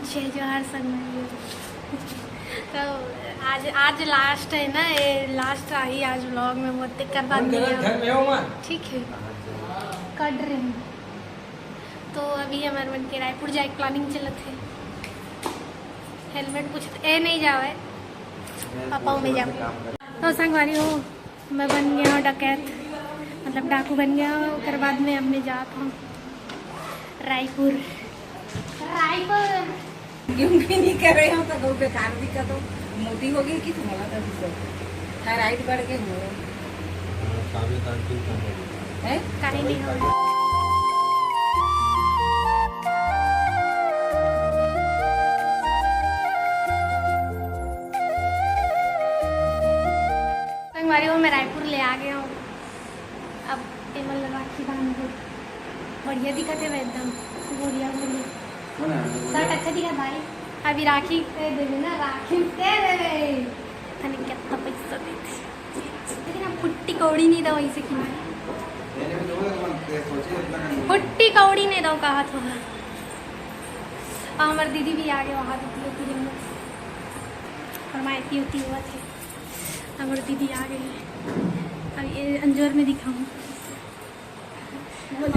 जय जोहार संगवारी। तो आज लास्ट है ना, ये लास्ट आई आज व्लॉग में बहुत दिक्कत बात नहीं है। ठीक है, कट रहे हैं। तो अभी हमारे मन के रायपुर जाए प्लानिंग चलत है। हेलमेट पूछ ए नहीं जावे, पापा में जाओ। तो संगवारी हो, मैं बन गया हूँ डकैत, मतलब डाकू बन गया हूँ। उसके बाद में अब मैं जाता हूँ रायपुर। क्यों भी नहीं कर रहे हो तो गौ बेकार दिक्कत हो, मोटी हो गई कि तुम्हारा तो थायराइड बढ़ के हो है काहे नहीं हो। संगवारी हो, मैं रायपुर ले आ गया हूँ। अब टेबल राखी बांध दो, बढ़िया दिखत है एकदम बढ़िया बढ़िया। शर्ट अच्छा दिखा भाई। अभी राखी दे देवे ना, राखी दे देवे थाने कितना पैसा देते, लेकिन अब पुट्टी कौड़ी नहीं दो वैसे की पुट्टी कौड़ी नहीं दो कहा तो। हमारी दीदी भी आ गए वहाँ दीदी होती दिन में फरमाइती होती हुआ थे। हमारी दीदी आ गई है। अब ये अंजोर में दिखाऊँ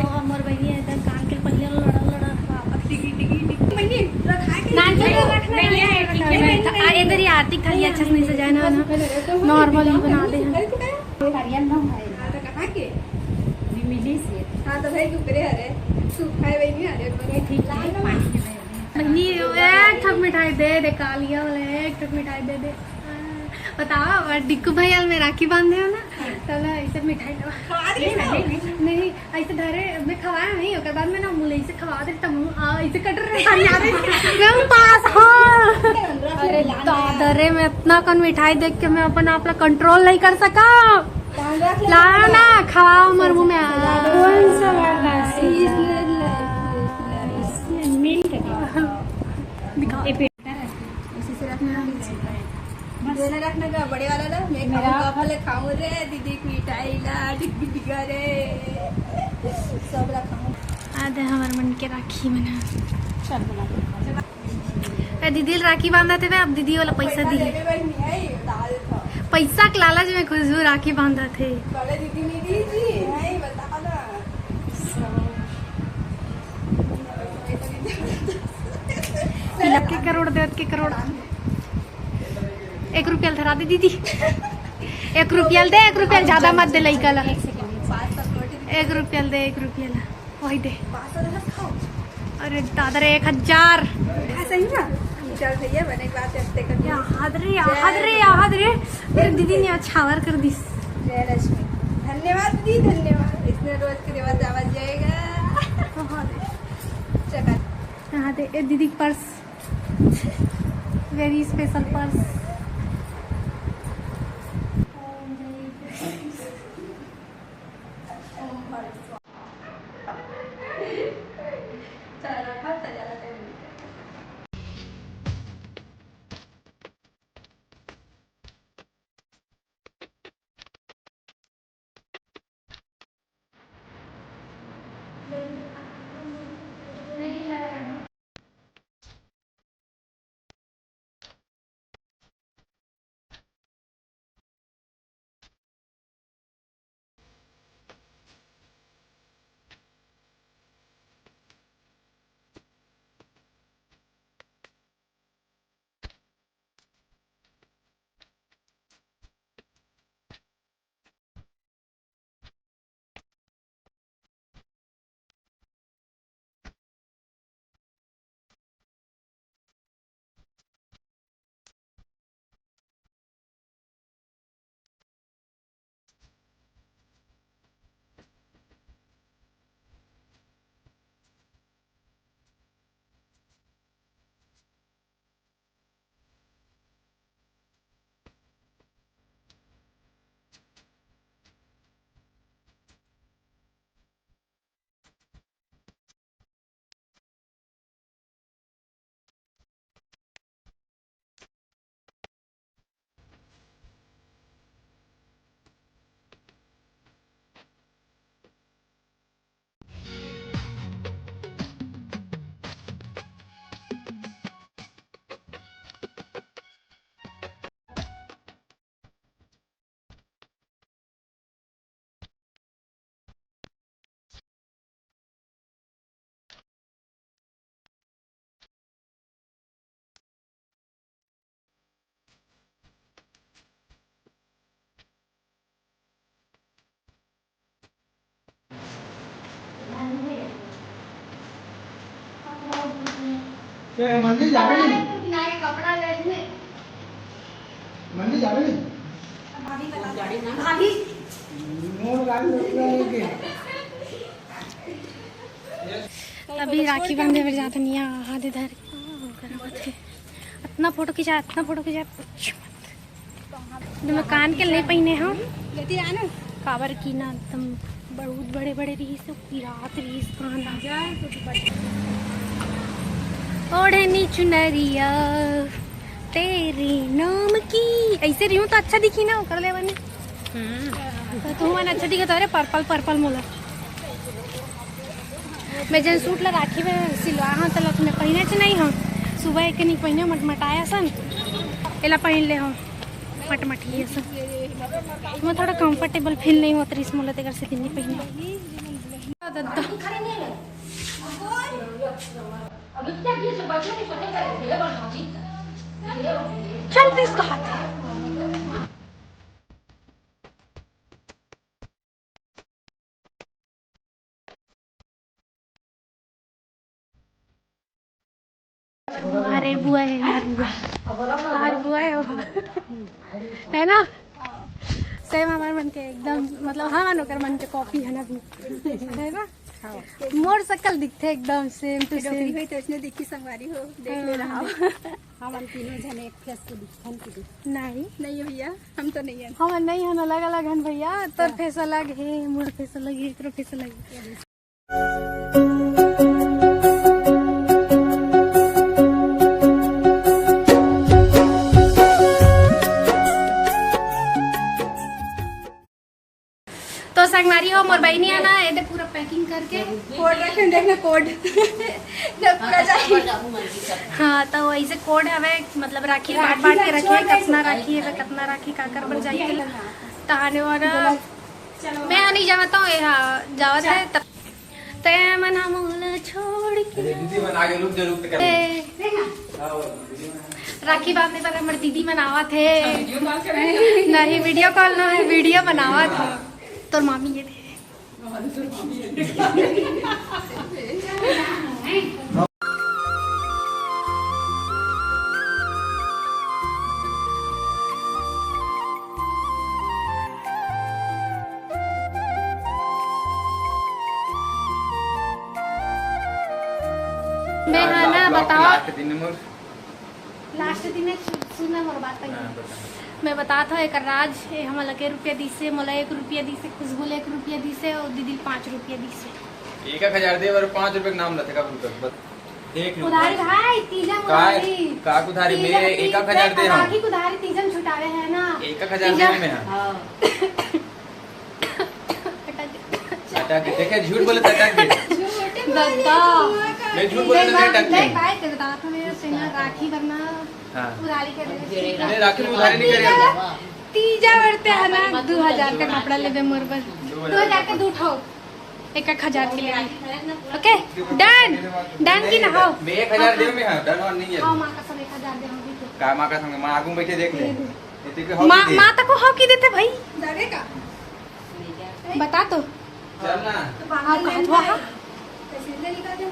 हमारे भैया इधर कान के पल्ले लड़ा लड़ा इधर ही आरती खाली अच्छा से नहीं सजाए ना, नॉर्मल ही बना दे। एक ठक मिठाई दे कालिया वाले, एक ठक मिठाई दे दे। बताओ डिक्कू भैया में राखी बांधे हो ना, चलो ऐसे मिठाई नहीं ऐसे धरे मैं खवाया नहीं, और बाद में ना मुँह ऐसे खवा दे तब ऐसे कट रहे पास। हाँ अरे दादरे में इतना कौन मिठाई देख के मैं अपना अपना कंट्रोल नहीं कर सका। ला ना खवाओ मर मुँह में रखने का बड़े वाला ना मैं फल खाऊं रे दीदी की मिठाई ला डिग्गा रे सब रखाऊं। आधे हमारे मन के राखी बना दीदी राखी बांधा थे। अब दीदी वाला पैसा दी, पैसा के लालच में खुशबू राखी बांधा थे। दीदी नहीं दी थी बता ना के करोड़ दे के करोड़। 1 रुपया धरा दे दीदी, 1 रुपया दे, 1 रुपया ज्यादा मत दे लइका ला। 1 रुपया दे, 1 रुपया ला वही दे। अरे दादा रे 1000 सही ना चल भैया बने बात हफ्ते कर याद रे मेरे दीदी ने छावर कर दी। जय लक्ष्मी, धन्यवाद दी धन्यवाद। इसने रोज के रिवाज आवाज जाएगा। यहाँ दे दीदी पर्स, वेरी स्पेशल पर्स। मंदिर जा रहे हैं? कपड़ा लेने मंदिर जा रहे हैं? भाभी मोर गाड़ी रोक रहा है कि? अभी राखी बांधे पर जाते नहीं हाथ इधर इतना फोटो खिंचा मैं कान के नहीं पहने हम लेती है ना काबर की ना एकदम बहुत बड़े बड़े रीस पूरी रात रीस कान आ जाए ओढ़नी चुनरिया तेरे नाम की ऐसे रही हूँ तो अच्छा दिखी ना कर ले बने तो तुम मन अच्छा दिखे तो अरे पर्पल पर्पल मोला मैं जन सूट ला राखी में सिलवा हाँ तो तुम्हें पहने से नहीं हाँ सुबह एक नहीं पहने मटमटाया सन एला पहन ले हाँ मटमटी सन मैं थोड़ा कंफर्टेबल फील नहीं होता इस मोला तेकर से दिन नहीं पहने चल प्लीज तो हाथ अरे बुआ है यार बुआ है ना सेम हमारे मन के एकदम मतलब हाँ नौकर मन के कॉपी है ना भी है ना मोर शकल दिखते एकदम सेम टू सेम हुई तो इसने दिखी संगवारी हो देख ले रहा हम तीनों जने एक फेस को दिखन की नहीं नहीं भैया हम तो नहीं है हम नहीं है अलग अलग हन भैया तोर फेस अलग है मोर फेस अलग है तेरा फेस अलग है तो संगवारी हो मोर बहनी है ना ये पूरा पैकिंग करके कोड रखे देखना कोड जब पूरा जाए हाँ तो वैसे कोड हवे मतलब राखी बांट बांट के रखे कितना राखी है कितना राखी काकर पर जाइए तहाने और मैं नहीं जावत हूँ यहाँ जावत है तब ते मन हम छोड़ के दीदी मन आगे रुक जा रुक कर राखी बांधने पर हमारे दीदी मनावा थे नहीं वीडियो कॉल ना है वीडियो बनावा था तो मामी ये थे मैं है ना बताओ लास्ट दिन सुनना मोर बात मैं बता था एक राज हम लगे रुपया दी से मोला 1 रुपया दी से खुशबू 1 रुपया दी से और दीदी 5 रुपया दी से 1000 दे और 5 रुपए का नाम लते का बस एक उधारी भाई तीजा उधारी का उधारी मेरे 1000 दे हम बाकी उधारी तीजन छुटावे है ना 1000 दे में हां अटक देखे झूठ बोले तो अटक दे दद्दा मैं झूठ बोले तो नहीं अटक नहीं भाई ते बता था मेरे से ना राखी करना हां उधारी कर मैं राखी में उधारी नहीं करेगा तीजा बढ़ते है ना 2000 का कपड़ा लेबे मोर पर 2000 के दू ठाओ 1000 के ले ओके डन डन की ना हो मैं 1000 दे में हां डन और नहीं है हां मां का सब 1000 दे हम भी का मां का संग मां आगू बैठे देख ले इतने के मां मां तक को हॉकी देते भाई जाएगा बता तो चल ना हां कहवा पैसे निकाल दे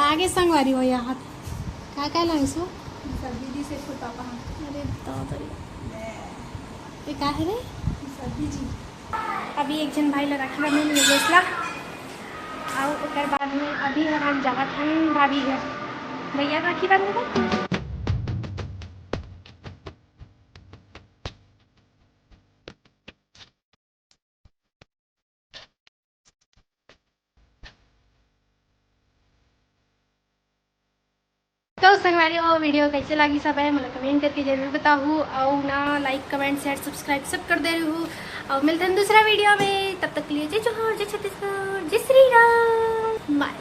आगे संगवारी हो यहाँ क्या लाइसो सब दीदी से खुद पापा अरे ये का है रे सब्जी जी अभी एक जन भाई ला राखी बंधे में गेसला और ओकर बाद में अभी हम जावत हन भाभी घर भैया राखी बंधे बा दोस्तों हमारी वो वीडियो कैसे लगी सब है मतलब कमेंट करके जरूर बताऊँ और ना लाइक कमेंट शेयर सब्सक्राइब सब कर दे रही हूँ और मिलते हैं दूसरा वीडियो में। तब तक के लिए जय जोहार, जय छत्तीसगढ़, जय श्री राम, बाय।